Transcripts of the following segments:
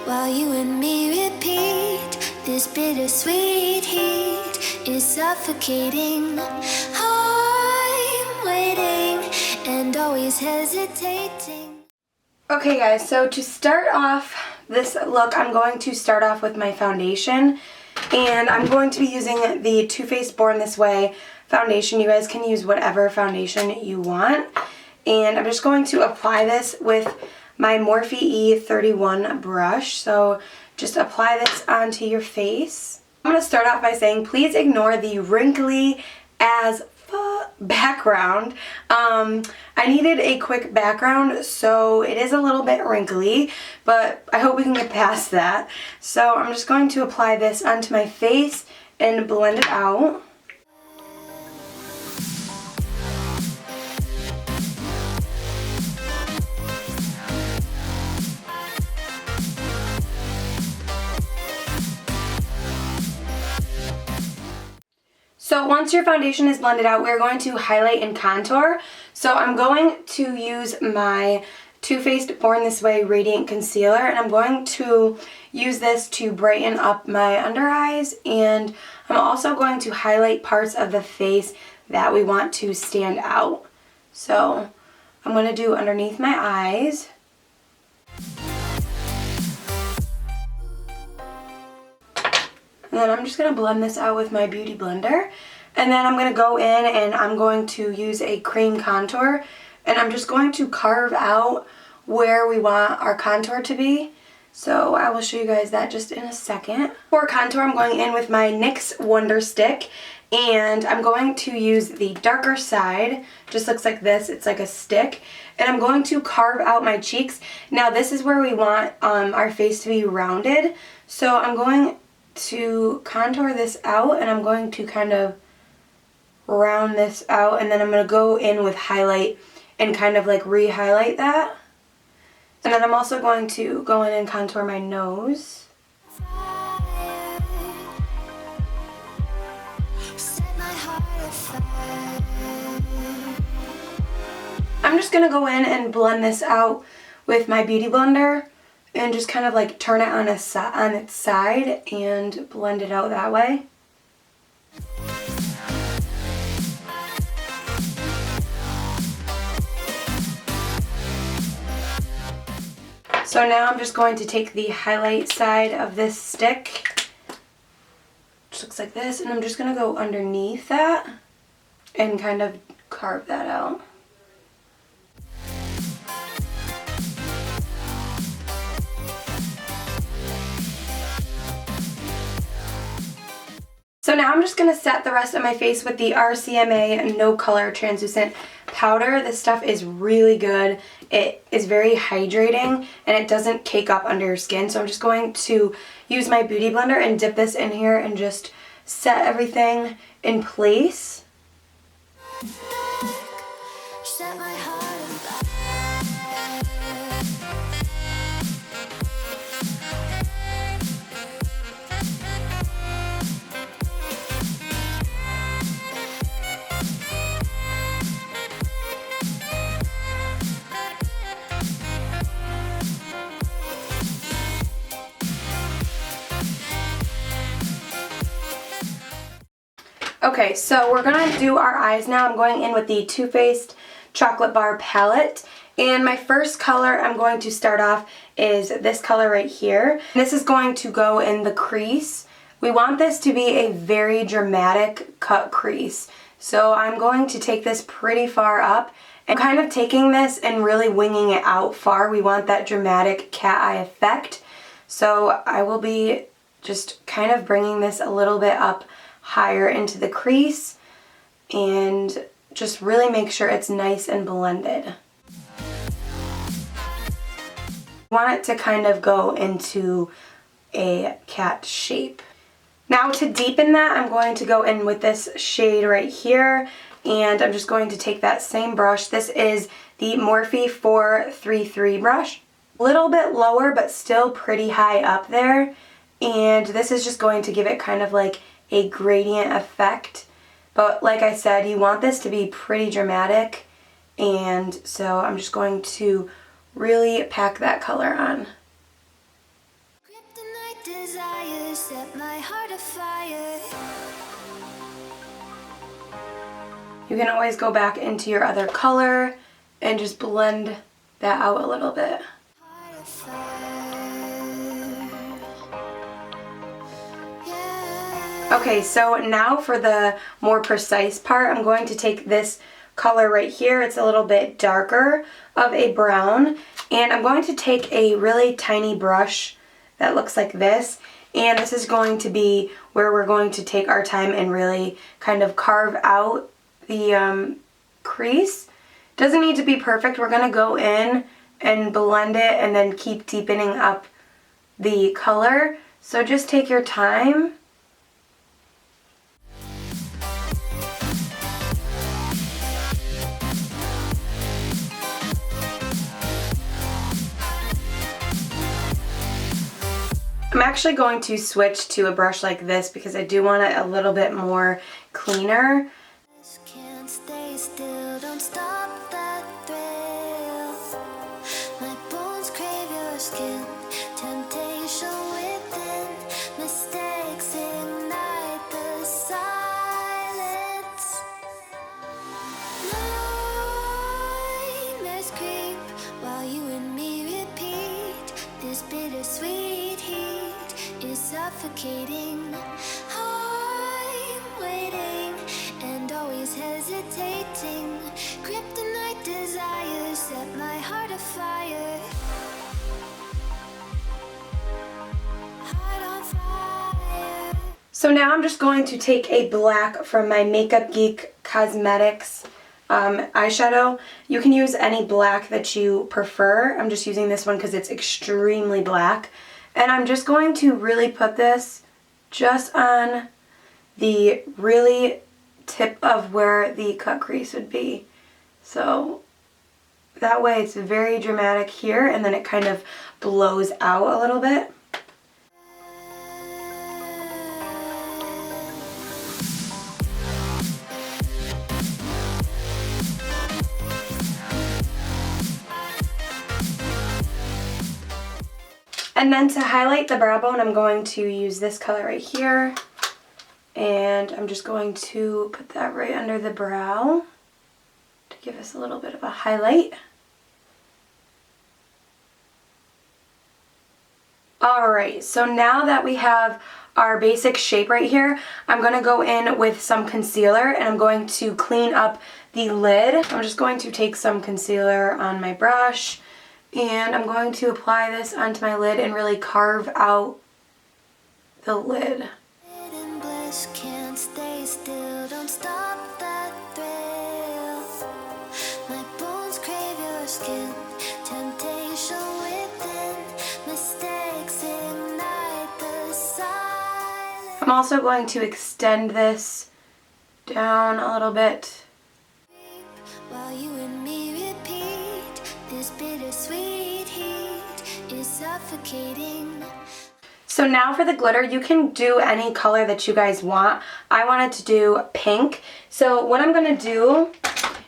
while you and me repeat. This bittersweet heat is suffocating. I'm waiting and always hesitating. Okay guys, so to start off this look, I'm going to start off with my foundation. And I'm going to be using the Too Faced Born This Way foundation. You guys can use whatever foundation you want. And I'm just going to apply this with my Morphe E31 brush. So just apply this onto your face. I'm going to start off by saying please ignore the wrinkly as background. I needed a quick background, so it is a little bit wrinkly, but I hope we can get past that. So I'm just going to apply this onto my face and blend it out. So once your foundation is blended out, we're going to highlight and contour. So I'm going to use my Too Faced Born This Way Radiant Concealer, and I'm going to use this to brighten up my under eyes, and I'm also going to highlight parts of the face that we want to stand out. So I'm going to do underneath my eyes. And then I'm just going to blend this out with my Beauty Blender. And then I'm going to go in and I'm going to use a cream contour. And I'm just going to carve out where we want our contour to be. So I will show you guys that just in a second. For contour, I'm going in with my NYX Wonder Stick. And I'm going to use the darker side. Just looks like this. It's like a stick. And I'm going to carve out my cheeks. Now this is where we want our face to be rounded. So I'm going to contour this out, and I'm going to kind of round this out, and then I'm going to go in with highlight and kind of like re-highlight that. And then I'm also going to go in and contour my nose. I'm just going to go in and blend this out with my Beauty Blender. And just kind of like turn it on its side and blend it out that way. So now I'm just going to take the highlight side of this stick, which looks like this, and I'm just going to go underneath that and kind of carve that out. So now I'm just going to set the rest of my face with the RCMA No Color Translucent Powder. This stuff is really good. It is very hydrating and it doesn't cake up under your skin. So I'm just going to use my Beauty Blender and dip this in here and just set everything in place. Okay, so we're going to do our eyes now. I'm going in with the Too Faced Chocolate Bar Palette. And my first color I'm going to start off is this color right here. This is going to go in the crease. We want this to be a very dramatic cut crease. So I'm going to take this pretty far up and kind of taking this and really winging it out far. We want that dramatic cat eye effect. So I will be just kind of bringing this a little bit up higher into the crease and just really make sure it's nice and blended. I want it to kind of go into a cat shape. Now to deepen that, I'm going to go in with this shade right here, and I'm just going to take that same brush. This is the Morphe 433 brush. A little bit lower but still pretty high up there, and this is just going to give it kind of like a gradient effect. But like I said, you want this to be pretty dramatic, and so I'm just going to really pack that color on. desire set my heart afire. You can always go back into your other color and just blend that out a little bit. Heart afire. Yeah. Okay, so now for the more precise part, I'm going to take this color right here. It's a little bit darker of a brown, and I'm going to take a really tiny brush that looks like this, and this is going to be where we're going to take our time and really kind of carve out the crease. Doesn't need to be perfect. We're going to go in and blend it and then keep deepening up the color. So just take your time. I'm actually going to switch to a brush like this because I do want it a little bit more cleaner. Can't stay still, don't stop that thrill. My bones crave your skin, temptation within. Mistakes ignite the silence. Nightmares creep while you and me repeat. This bittersweet heat is suffocating. I'm waiting and always hesitating. Kryptonite desire set my heart afire. Heart on fire. So now I'm just going to take a black from my Makeup Geek Cosmetics eyeshadow. You can use any black that you prefer. I'm just using this one because it's extremely black. And I'm just going to really put this just on the really tip of where the cut crease would be. So that way it's very dramatic here, and then it kind of blows out a little bit. And then to highlight the brow bone, I'm going to use this color right here. And I'm just going to put that right under the brow to give us a little bit of a highlight. Alright, so now that we have our basic shape right here, I'm going to go in with some concealer and I'm going to clean up the lid. I'm just going to take some concealer on my brush and I'm going to apply this onto my lid and really carve out the lid. Can't stay still, don't stop that thrill. My bones crave your skin, temptation within. Mistakes ignite the silence. I'm also going to extend this down a little bit. While you and me repeat, this bittersweet heat is suffocating. So now for the glitter, you can do any color that you guys want. I wanted to do pink. So what I'm going to do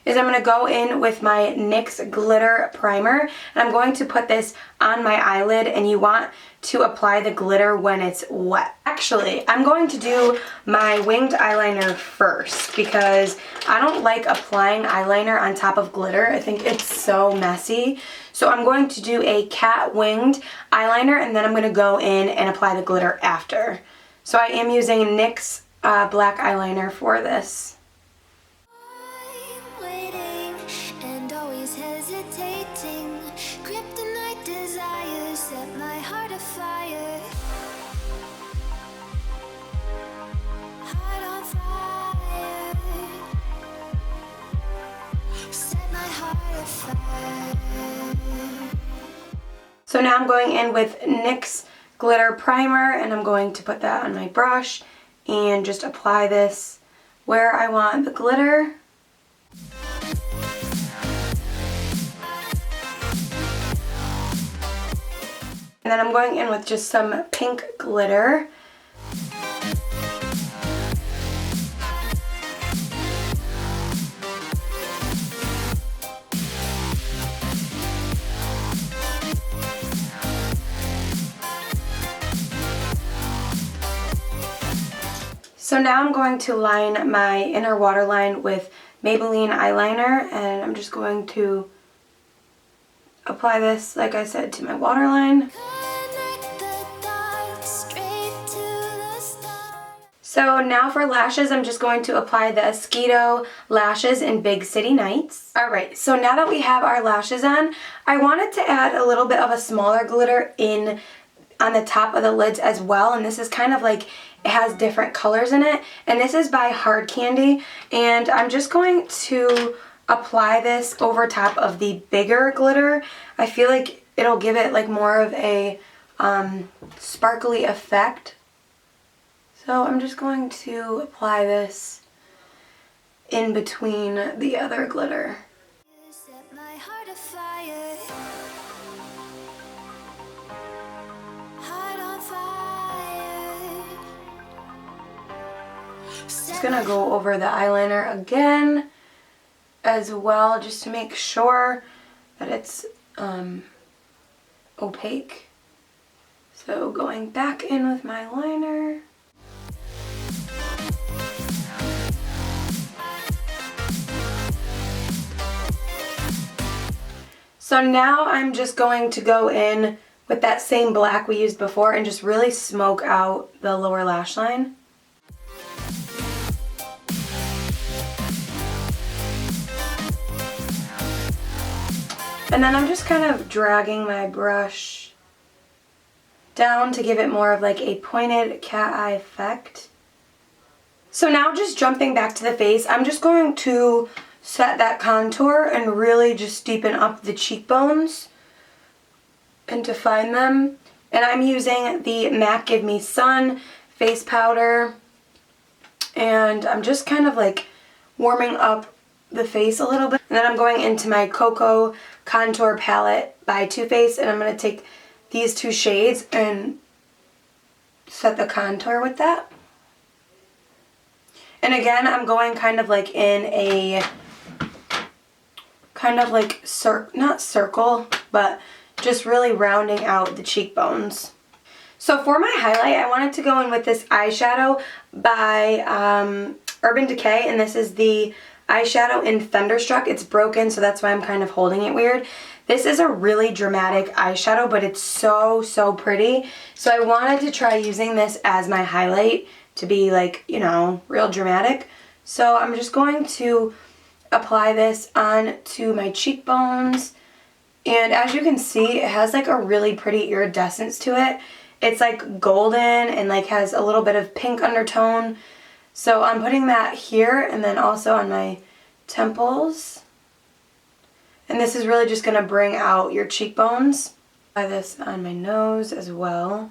is I'm going to go in with my NYX glitter primer and I'm going to put this on my eyelid, and you want to apply the glitter when it's wet. Actually, I'm going to do my winged eyeliner first because I don't like applying eyeliner on top of glitter. I think it's so messy. So I'm going to do a cat winged eyeliner and then I'm going to go in and apply the glitter after. So I am using NYX black eyeliner for this. I'm waiting and always hesitating. Kryptonite desire set my heart afire. Heart on fire. Set my heart afire. So now I'm going in with NYX glitter primer and I'm going to put that on my brush and just apply this where I want the glitter. And then I'm going in with just some pink glitter. So now I'm going to line my inner waterline with Maybelline eyeliner, and I'm just going to apply this, like I said, to my waterline. So now for lashes, I'm just going to apply the Esquito lashes in Big City Nights. Alright, so now that we have our lashes on, I wanted to add a little bit of a smaller glitter in on the top of the lids as well, and this is kind of like, it has different colors in it, and this is by Hard Candy, and I'm just going to apply this over top of the bigger glitter. I feel like it'll give it like more of a sparkly effect. So I'm just going to apply this in between the other glitter. Just gonna go over the eyeliner again as well, just to make sure that it's opaque. So going back in with my liner. So now I'm just going to go in with that same black we used before and just really smoke out the lower lash line. And then I'm just kind of dragging my brush down to give it more of like a pointed cat eye effect. So now just jumping back to the face, I'm just going to set that contour and really just deepen up the cheekbones and define them. And I'm using the MAC Give Me Sun face powder, and I'm just kind of like warming up the face a little bit. And then I'm going into my Cocoa Contour Palette by Too Faced, and I'm going to take these two shades and set the contour with that. And again, I'm going kind of like in a kind of like not circle, but just really rounding out the cheekbones. So for my highlight, I wanted to go in with this eyeshadow by Urban Decay, and this is the eyeshadow in Thunderstruck. It's broken, so that's why I'm kind of holding it weird. This is a really dramatic eyeshadow, but it's so, so pretty. So I wanted to try using this as my highlight to be like, you know, real dramatic. So I'm just going to apply this onto my cheekbones. And as you can see, it has like a really pretty iridescence to it. It's like golden and like has a little bit of pink undertone. So I'm putting that here and then also on my temples. And this is really just going to bring out your cheekbones. Apply this on my nose as well.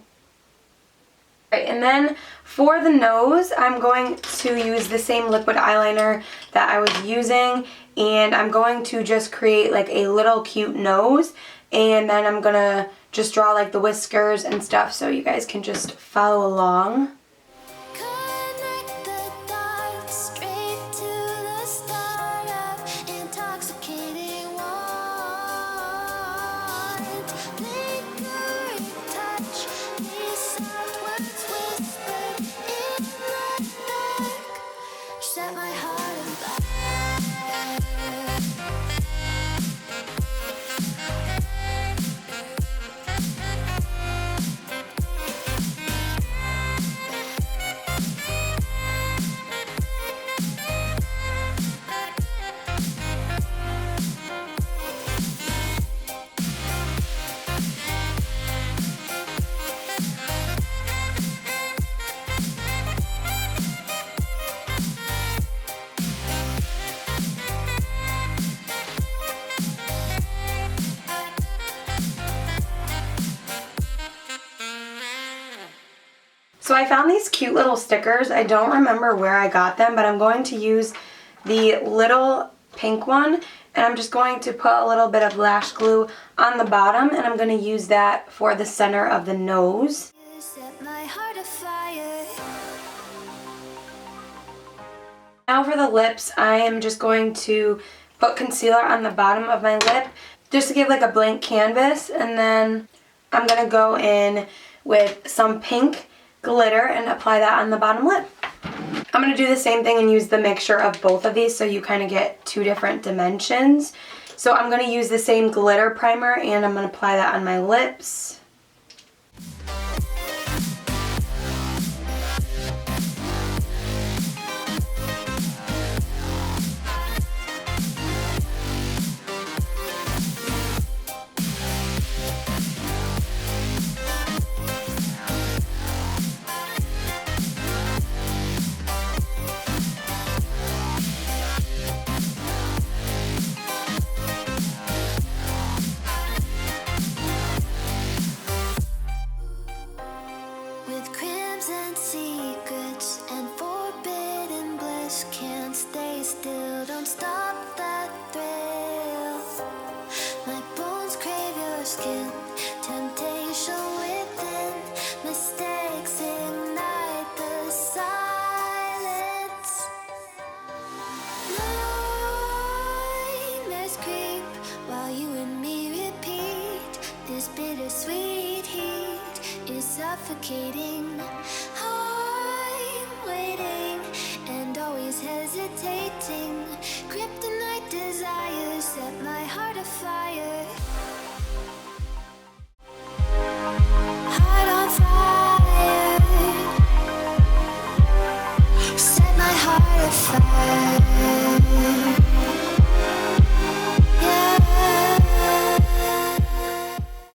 Right, and then for the nose, I'm going to use the same liquid eyeliner that I was using, and I'm going to just create like a little cute nose, and then I'm going to just draw like the whiskers and stuff so you guys can just follow along. So I found these cute little stickers. I don't remember where I got them, but I'm going to use the little pink one, and I'm just going to put a little bit of lash glue on the bottom, and I'm going to use that for the center of the nose. Now for the lips, I am just going to put concealer on the bottom of my lip just to give like a blank canvas, and then I'm going to go in with some pink glitter and apply that on the bottom lip. I'm going to do the same thing and use the mixture of both of these so you kind of get two different dimensions. So I'm going to use the same glitter primer and I'm going to apply that on my lips. With crimson secrets and forbidden bliss, can't stay still, don't stop that thrill. My bones crave your skin, temptation within, mistakes ignite the silence. Nightmares creep while you and me repeat. This bittersweet heat is suffocating.